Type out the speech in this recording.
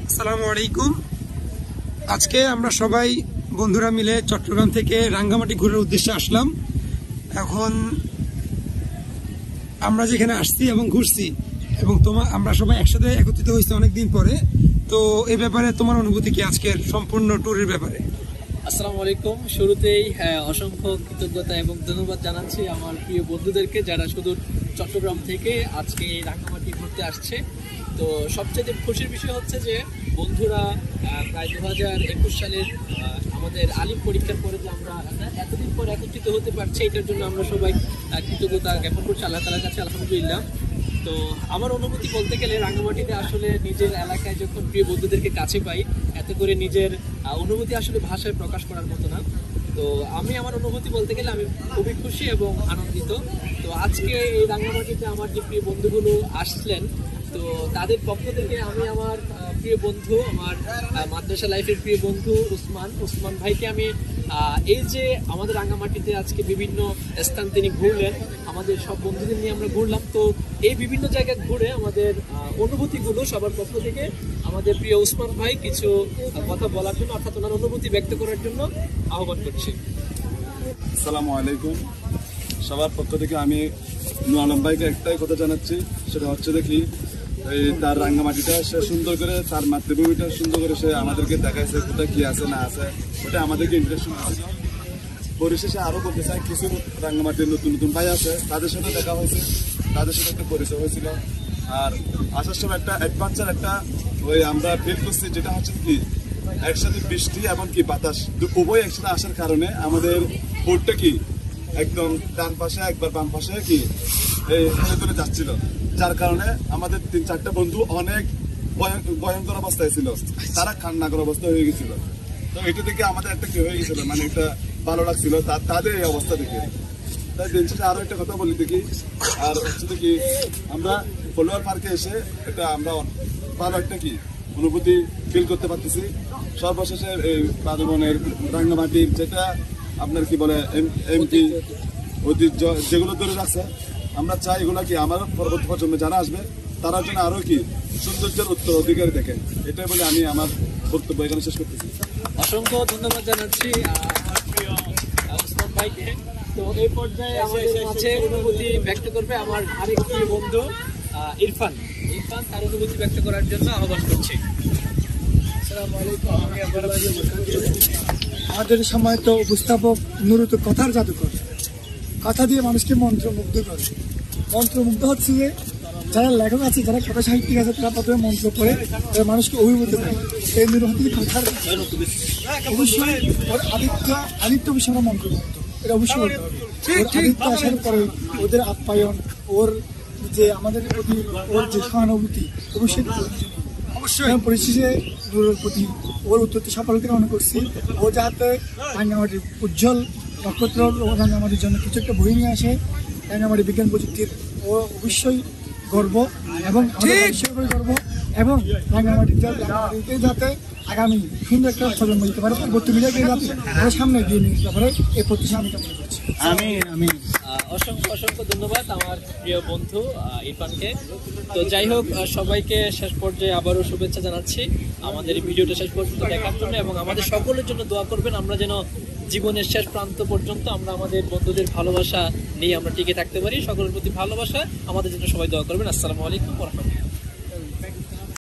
আসসালামু আলাইকুম। আজকে আমরা সবাই বন্ধুরা মিলে চট্টগ্রাম থেকে রাঙ্গামাটি ঘোরার উদ্দেশ্যে আসলাম। এখন আমরা যেখানে আসছি এবং ঘুরছি এবং আমরা সবাই একসাথে একত্রিত হয়েছি অনেকদিন পরে। তো এই ব্যাপারে তোমার অনুভূতি কি আজকের সম্পূর্ণ ট্যুরের ব্যাপারে? আসসালামু আলাইকুম। শুরুতেই অসংখ্য কৃতজ্ঞতা এবং ধন্যবাদ জানাচ্ছি আমার প্রিয় বন্ধুদেরকে যারা শুধু চট্টগ্রাম থেকে আজকে এই রাঙ্গামাটি ঘুরতে আসছে। তো সবচেয়ে খুশির বিষয় হচ্ছে যে বন্ধুরা প্রায় 2021 সালের আমাদের আলিম পরীক্ষার পরে যে আমরা এতদিন পর একত্রিত হতে পারছি, এটার জন্য আমরা সবাই কৃতজ্ঞতা জ্ঞাপন করছি আল্লাহ তাআলার কাছে, আলহামদুলিল্লাহ। তো আমার অনুভূতি বলতে গেলে রাঙ্গামাটিতে আসলে নিজের এলাকায় যখন প্রিয় বন্ধুদেরকে কাছে পাই, এত করে নিজের অনুভূতি আসলে ভাষায় প্রকাশ করার মতো না। তো আমি আমার অনুভূতি বলতে গেলে আমি খুবই খুশি এবং আনন্দিত। তো আজকে এই রাঙ্গামাটিতে আমার যে প্রিয় বন্ধুগুলো আসলেন, তো তাদের পক্ষ থেকে আমি আমার প্রিয় বন্ধু, আমার মাদ্রাসা লাইফের প্রিয় বন্ধু উসমান ভাইকে আমি এই যে আমাদের রাঙ্গামাটিতে আজকে বিভিন্ন স্থান তিনি ঘুরলেন, আমাদের সব বন্ধুদের নিয়ে আমরা ঘুরলাম। তো এই বিভিন্ন জায়গায় ঘুরে আমাদের অনুভূতিগুলো সবার পক্ষ থেকে আমাদের প্রিয় উসমান ভাই কিছু কথা বলার জন্য, অর্থাৎ ওনার অনুভূতি ব্যক্ত করার জন্য আহ্বান করছি। আসসালামু আলাইকুম। সবার পক্ষ থেকে আমি নূর আলম ভাইকে একটাই কথা জানাচ্ছি, সেটা হচ্ছে দেখি এই তার রাঙ্গামাটিটা সে সুন্দর করে, তার মাতৃভূমিটা সুন্দর করে সে আমাদেরকে দেখাইছে, কোথায় কি আছে না আছে, ওটা আমাদেরকে ইন্টারেস্টিং ছিল। পরিশেষে আরও বলতে চাই, কিছু রাঙ্গামাটির নতুন নতুন ভাই আছে, তাদের সাথে দেখা হয়েছে, তাদের সাথে একটা পরিচয় হয়েছিল। আর আসার সময় একটা অ্যাডভেঞ্চার একটা আমরা ফিল করছি, যেটা হচ্ছে কি একসাথে বৃষ্টি এবং কি বাতাস উভয় একসাথে আসার কারণে আমাদের বোটটা কি একদম ডান পাশে একবার বাম পাশে কি এই তুলে যাচ্ছিল, যার কারণে আমাদের 3-4টা বন্ধু অনেক ভয়ঙ্কর অবস্থায় ছিল, তারা কান্নাকর অবস্থা হয়ে গেছিল। তো এটা থেকে আমাদের একটা কি হয়ে গেছিল, মানে একটা ভালো লাগছিল তাদের এই অবস্থা দেখে। তাই দিন শেষে আরো একটা কথা বলি দেখি, আর হচ্ছে দেখি আমরা ফলোয়ার পার্কে এসে এটা আমরা ভালো একটা কি অনুভূতি ফিল করতে পারতেছি। সর্বশেষে এই বাদবনের রাঙ্গামাটির যেটা আপনার কি বলে এমপি ঐতিহ্য যেগুলো ধরে রাখছে, আমরা চাই এগুলো কি আমার পরবর্তী প্রজন্মে যারা আসবে তারা যেন আরো কি সৌন্দর্যের উত্তরাধিকারী দেখেন। এটাই বলে আমি আমার বক্তব্য এখানে শেষ করতেছি। অসংখ্য ধন্যবাদ জানাচ্ছি আমার প্রিয় উসমান ভাইকে। তো এই পর্যায়ে আমাদের মাঝে অনুভূতি ব্যক্ত করবে আমার আরেক প্রিয় বন্ধু ইরফান তার অনুভূতি ব্যক্ত করার জন্য আহ্বান করছি। আমাদের সময় তো উপস্থাপক নুরুত কথার জাদুকর, কথা দিয়ে মানুষকে মন্ত্রমুগ্ধ করে। মন্ত্রমুগ্ধ হচ্ছে যে যারা লেখক আছে, যারা কথা সাহিত্যিক আছে, তারা প্রথমে মন্ত্র করে তারা মানুষকে অভিভূত করে। এই নুরু হচ্ছে কথার অবশ্যই ওর আদিত্য বিষয় আমরা মন্ত্রমুগ্ধ, এটা অবশ্যই করতে হবে। ওর আদিত্য আসার পরে ওদের আপ্যায়ন, ওর যে আমাদের প্রতি ওর যে সহানুভূতি অবশ্যই পরিশেষে নুরুর প্রতি ওর উত্তরটি সফলতা কামনা করছি। ও যাতে রাঙ্গামাটির উজ্জ্বল নক্ষত্র রাঙ্গামাটির জন্য কিছু একটা বই নিয়ে আসে, রাঙ্গামাটি বিজ্ঞান প্রযুক্তির ও অবশ্যই গর্ব এবং গর্ব, এবং রাঙ্গামাটির যাতে আগামী সুন্দর একটা প্রজন্ম দিতে পারে, পরবর্তী মিডিয়াকে যাতে আরো সামনে এগিয়ে নিয়ে যেতে পারে, এই প্রত্যাশা আমি কামনা করছি। আমি অসংখ্য ধন্যবাদ আমার প্রিয় বন্ধু ইরফানকে। তো যাই হোক, সবাইকে শেষ পর্যায়ে আবারও শুভেচ্ছা জানাচ্ছি আমাদের এই ভিডিওটা শেষ পর্যন্ত দেখার জন্য, এবং আমাদের সকলের জন্য দোয়া করবেন আমরা যেন জীবনের শেষ প্রান্ত পর্যন্ত আমরা আমাদের বন্ধুদের ভালোবাসা নিয়ে আমরা টিকে থাকতে পারি। সকলের প্রতি ভালোবাসা, আমাদের জন্য সবাই দোয়া করবেন। আসসালামু আলাইকুম ওয়া রাহমাতুল্লাহ।